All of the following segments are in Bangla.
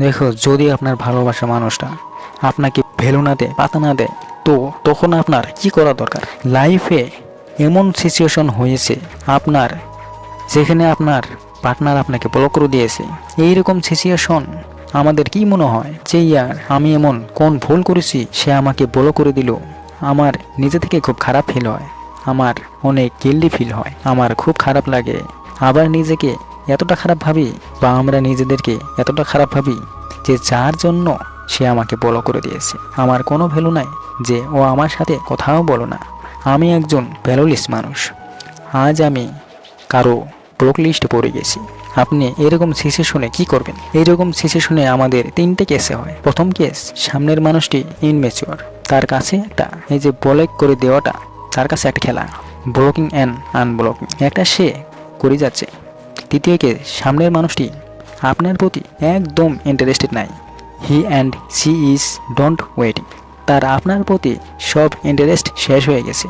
দেখো, যদি আপনার ভালোবাসা মানুষটা আপনাকে ভ্যালু না দেয়, পাতা না দেয়, তো তখন আপনার কি করা দরকার? লাইফে এমন সিচুয়েশন হয়েছে আপনার, যেখানে আপনার পার্টনার আপনাকে ব্লক করে দিয়েছে। এইরকম সিচুয়েশন আমাদের কি মনে হয় যে ইয়ার আমি এমন কোন ভুল করেছি সে আমাকে ব্লক করে দিল। আমার নিজে থেকে খুব খারাপ ফিল হয়, আমার অনেক গিল্টি ফিল হয়, আমার খুব খারাপ লাগে। আবার নিজেকে এতটা খারাপ ভাবি, বা আমরা নিজেদেরকে এতটা খারাপ ভাবি যে যার জন্য সে আমাকে ব্লক করে দিয়েছে। আমার কোনো ভ্যালু নাই, যে ও আমার সাথে কথাও বলো না। আমি একজন ভ্যালুলেস মানুষ। আজ আমি কারো ব্লক লিস্টে পড়ে গেছি। আপনি এরকম সিচুয়েশনে কি করবেন? এইরকম সিচুয়েশনে আমাদের তিনটে কেসে হয়। প্রথম কেস, সামনের মানুষটি ইনম্যাচিওর, তার কাছে একটা এই যে ব্লক করে দেওয়াটা তার কাছে একটা খেলা, ব্লকিং অ্যান্ড আনব্লকিং একটা সে করে যাচ্ছে। দ্বিতীয় কেস, সামনের মানুষটি আপনার প্রতি একদম ইন্টারেস্টেড নাই, he and she is don't waiting, তার আপনার প্রতি সব ইন্টারেস্ট শেষ হয়ে গেছে।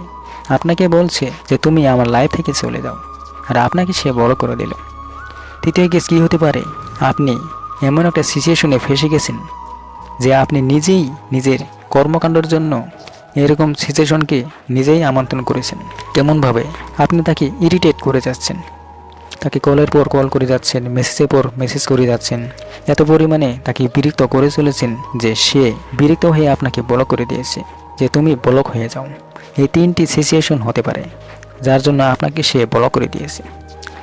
আপনাকে বলছে যে তুমি আমার লাইফ থেকে চলে যাও, আর আপনাকে সে বড় করে দিল। তৃতীয় কেস কী হতে পারে? আপনি এমন একটা সিচুয়েশনে ফেসে গেছেন যে আপনি নিজেই নিজের কর্মকাণ্ডের জন্য এরকম সিচুয়েশনকে নিজেই আমন্ত্রণ করেছেন। কেমনভাবে আপনি তাকে ইরিটেট করে যাচ্ছেন, তাকে কলের পর কল করে যাচ্ছেন, মেসেজের পর মেসেজ করে যাচ্ছেন, এত পরিমাণে তাকে বিরক্ত করে চলেছেন যে সে বিরক্ত হয়ে আপনাকে ব্লক করে দিয়েছে, যে তুমি ব্লক হয়ে যাও। এই তিনটি সিচুয়েশন হতে পারে যার জন্য আপনাকে সে ব্লক করে দিয়েছে।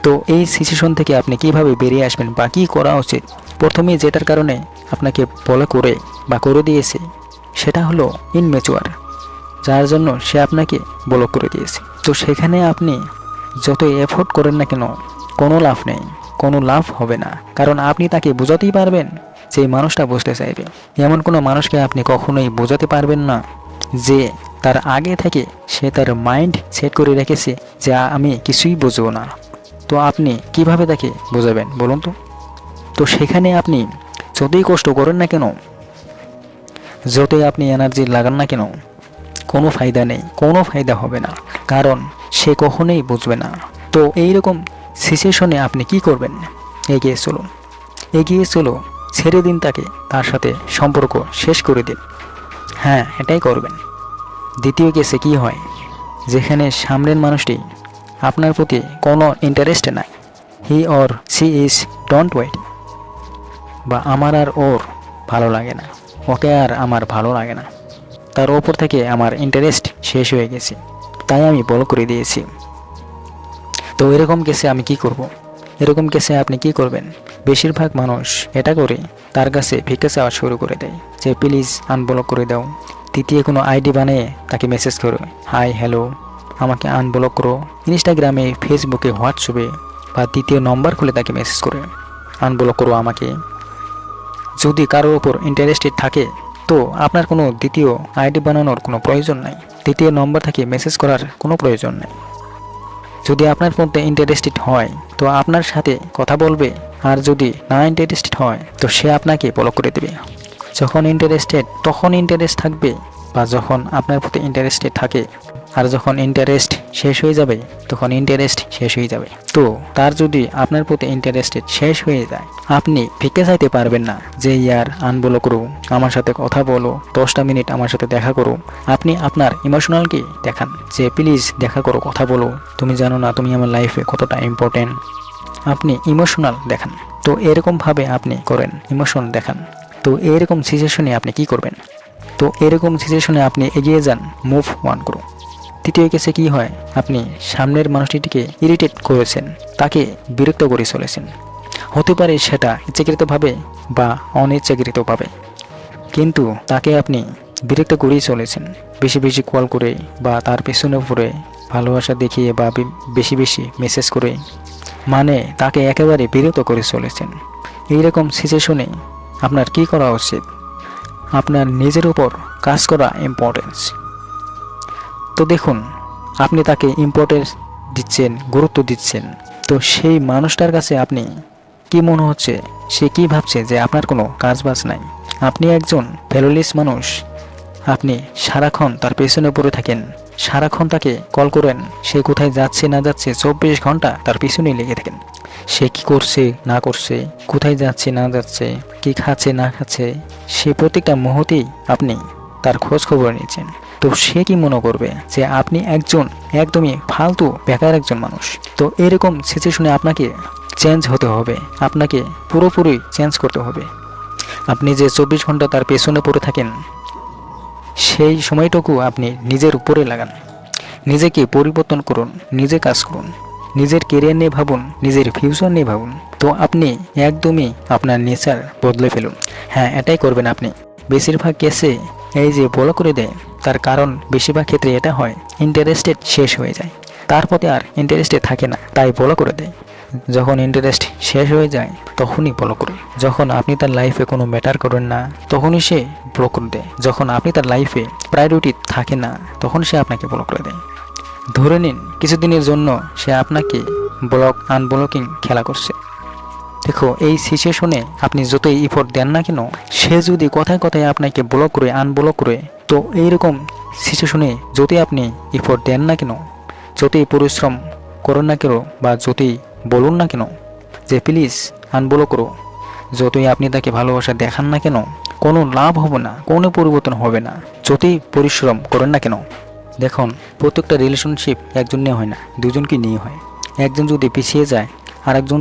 তো এই সিচুয়েশন থেকে আপনি কিভাবে বেরিয়ে আসবেন বা কী করা উচিত? প্রথমে যেটার কারণে আপনাকে ব্লক করে বা করে দিয়েছে সেটা হলো ইনম্যাচিওর, যার জন্য সে আপনাকে ব্লক করে দিয়েছে। তো সেখানে আপনি যত এফোর্ট করেন না কেন, কোনো লাভ নেই, কোনো লাভ হবে না। কারণ আপনি তাকে বোঝাতেই পারবেন যে মানুষটা বুঝতে চাইবে। এমন কোনো মানুষকে আপনি কখনোই বোঝাতে পারবেন না যে তার আগে থেকে সে তার মাইন্ড সেট করে রেখেছে যে আমি কিছুই বুঝবো না। তো আপনি কিভাবে তাকে বোঝাবেন বলুন তো? তো সেখানে আপনি যতই কষ্ট করেন না কেন, যতই আপনি এনার্জি লাগান না কেন, কোনো ফায়দা নেই, কোনো ফায়দা হবে না, কারণ সে কখনোই বুঝবে না। তো এইরকম সিচুয়েশনে আপনি কি করবেন? এগিয়ে চলুন, এগিয়ে চলো, ছেড়ে দিন তাকে, তার সাথে সম্পর্ক শেষ করে দিন। হ্যাঁ, এটাই করবেন। দ্বিতীয় কেসে কি হয়? যেখানে সামনের মানুষটি আপনার প্রতি কোনো ইন্টারেস্ট নাই, he or she is don't wait, বা আমার আর ওর ভালো লাগে না, ওকে আর আমার ভালো লাগে না, তার ওপর থেকে আমার ইন্টারেস্ট শেষ হয়ে গেছে, তাই আমি ব্লক করে দিয়েছি। তো এরকম কেসে আমি কি করব? এরকম কেসে আপনি কি করবেন? বেশিরভাগ মানুষ এটা করে তার কাছে ভিক্ষা চাওয়া শুরু করে দেয় যে প্লিজ আনব্লক করে দাও। তৃতীয় কোনো আইডি বানিয়ে তাকে মেসেজ করো, হাই হ্যালো আমাকে আনব্লক করো। ইনস্টাগ্রামে, ফেসবুকে, হোয়াটসঅ্যাপে বা দ্বিতীয় নম্বর খুলে তাকে মেসেজ করে আনব্লক করো আমাকে। যদি কারোর ওপর ইন্টারেস্টেড থাকে তো আপনার কোনো দ্বিতীয় আইডি বানানোর কোনো প্রয়োজন নাই, দ্বিতীয় নম্বর থেকে মেসেজ করার কোনো প্রয়োজন নেই। যদি আপনার মধ্যে ইন্টারেস্টেড হয় তো আপনার সাথে কথা বলবে, আর যদি না ইন্টারেস্টেড হয় তো সে আপনাকে ব্লক করে দেবে। যখন ইন্টারেস্টেড তখন ইন্টারেস্ট থাকবে, বা যখন আপনার প্রতি ইন্টারেস্টেড থাকে, আর যখন ইন্টারেস্ট শেষ হয়ে যাবে তখন ইন্টারেস্ট শেষ হয়ে যাবে। তো তার যদি আপনার প্রতি ইন্টারেস্টেড শেষ হয়ে যায়, আপনি ভিক্ষা চাইতে পারবেন না যে ইয়ার আনব্লক করো, আমার সাথে কথা বলো, 10টা মিনিট আমার সাথে দেখা করো। আপনি আপনার ইমোশনালকে দেখান যে প্লিজ দেখা করো, কথা বলো, তুমি জানো না তুমি আমার লাইফে কতটা ইম্পর্টেন্ট। আপনি ইমোশনাল দেখান। তো এরকমভাবে আপনি করেন, ইমোশন দেখান। তো এরকম সিচুয়েশনে আপনি কি করবেন? তো এরকম সিচুয়েশনে আপনি এগিয়ে যান, মুভ অন করুন। তৃতীয় কেসে কি হয়? আপনি সামনের মানুষটিকে ইরিটেট করেছেন, তাকে বিরক্ত করে চলেছেন। হতে পারে সেটা ইচ্ছাকৃতভাবে বা অনিচ্ছাকৃতভাবে, কিন্তু তাকে আপনি বিরক্ত করেই চলেছেন, বেশি বেশি কল করে বা তার পেছনে পড়ে ভালোবাসা দেখিয়ে বা বেশি বেশি মেসেজ করে, মানে তাকে একেবারে বিরক্ত করে চলেছেন। এইরকম সিচুয়েশনে আপনার কি করা উচিত? আপনার নিজের উপর কাজ করা ইম্পর্টেন্স। তো দেখুন, আপনি তাকে ইম্পর্টেন্স দিচ্ছেন, গুরুত্ব দিচ্ছেন, তো সেই মানুষটার কাছে আপনি কি মনে হচ্ছে? সে কি ভাবছে যে আপনার কোনো কাজবাজ নাই, আপনি একজন ভ্যালুলেস মানুষ, আপনি সারাক্ষণ তার পেছনে পড়ে থাকেন, সারাক্ষণ তাকে কল করেন, সে কোথায় যাচ্ছে না যাচ্ছে 24 ঘন্টা তার পিছনেই লেগে থাকেন। সে কি করছে না করছে, কোথায় যাচ্ছে না যাচ্ছে, কি খাচ্ছে না খাচ্ছে, সে প্রত্যেকটা মুহূর্তেই আপনি তার খোঁজ খবর নিচ্ছেন। তো সে কি মনে করবে যে আপনি একজন একদমই ফালতু বেকার একজন মানুষ। তো এরকম সিচুয়েশনে আপনাকে চেঞ্জ হতে হবে, আপনাকে পুরোপুরি চেঞ্জ করতে হবে। আপনি যে 24 ঘন্টা তার পেছনে পড়ে থাকেন, সেই সময়টুকু আপনি নিজের উপরে লাগান, নিজেকে পরিবর্তন করুন, নিজে কাজ করুন, নিজের কেরিয়ার নিয়ে ভাবুন, নিজের ফিউচার নিয়ে ভাবুন। তো আপনি একদমই আপনার নেচার বদলে ফেলুন। হ্যাঁ, এটাই করবেন আপনি। বেশিরভাগ কেসে এই যে বলো করে দেয়, তার কারণ বেশিরভাগ ক্ষেত্রে এটা হয় ইন্টারেস্টেড শেষ হয়ে যায়, তার প্রতি আর ইন্টারেস্টেড থাকে না, তাই বলো করে দেয়। যখন ইন্টারেস্ট শেষ হয়ে যায় তখনই ব্লক করে। যখন আপনি তার লাইফে কোনো ম্যাটার করেন না তখনই সে ব্লক করে দেয়। যখন আপনি তার লাইফে প্রায়োরিটি থাকে না তখন সে আপনাকে ব্লক করে দেয়। ধরে নিন কিছুদিনের জন্য সে আপনাকে ব্লক আনব্লকিং খেলা করছে। দেখো, এই সিচুয়েশনে আপনি যতই ইফোর্ট দেন না কেন, সে যদি কথায় কথায় আপনাকে ব্লক করে আনব্লক করে, তো এইরকম সিচুয়েশনে যতই আপনি ইফোর্ট দেন না কেন, যতই পরিশ্রম করেন না কেন, বা যতই বলুন না কেন যে প্লিজ আনব্লক করো, যতই আপনি তাকে ভালোবাসা দেখান না কেন, কোনো লাভ হবে না, কোনো পরিবর্তন হবে না, যতই পরিশ্রম করেন না কেন। দেখুন, প্রত্যেকটা রিলেশনশিপ একজন নিয়ে হয় না, দুজনকে নিয়ে হয়। একজন যদি পিছিয়ে যায়, আর একজন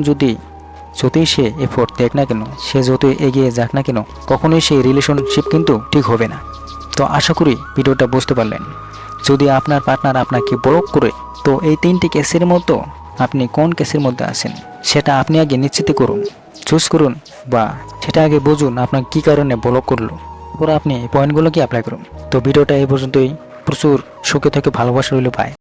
যতই সে এফোর্ট দেখ না কেন, সে যতই এগিয়ে যাক না কেন, কখনোই সেই রিলেশনশিপ কিন্তু ঠিক হবে না। তো আশা করি ভিডিওটা বুঝতে পারলেন। যদি আপনার পার্টনার আপনাকে ব্লক করে, তো এই 3টি কেসের মতো আপনি কোন কেসের মধ্যে আছেন সেটা আপনি আগে নিশ্চিত করুন, চুজ করুন, বা সেটা আগে বুঝুন আপনার কী কারণে ব্লক করলো, পরে আপনি এই পয়েন্টগুলোকে অ্যাপ্লাই করুন। তো ভিডিওটা এই পর্যন্তই। প্রচুর সুখে থেকে ভালোবাসা রইল, পায়।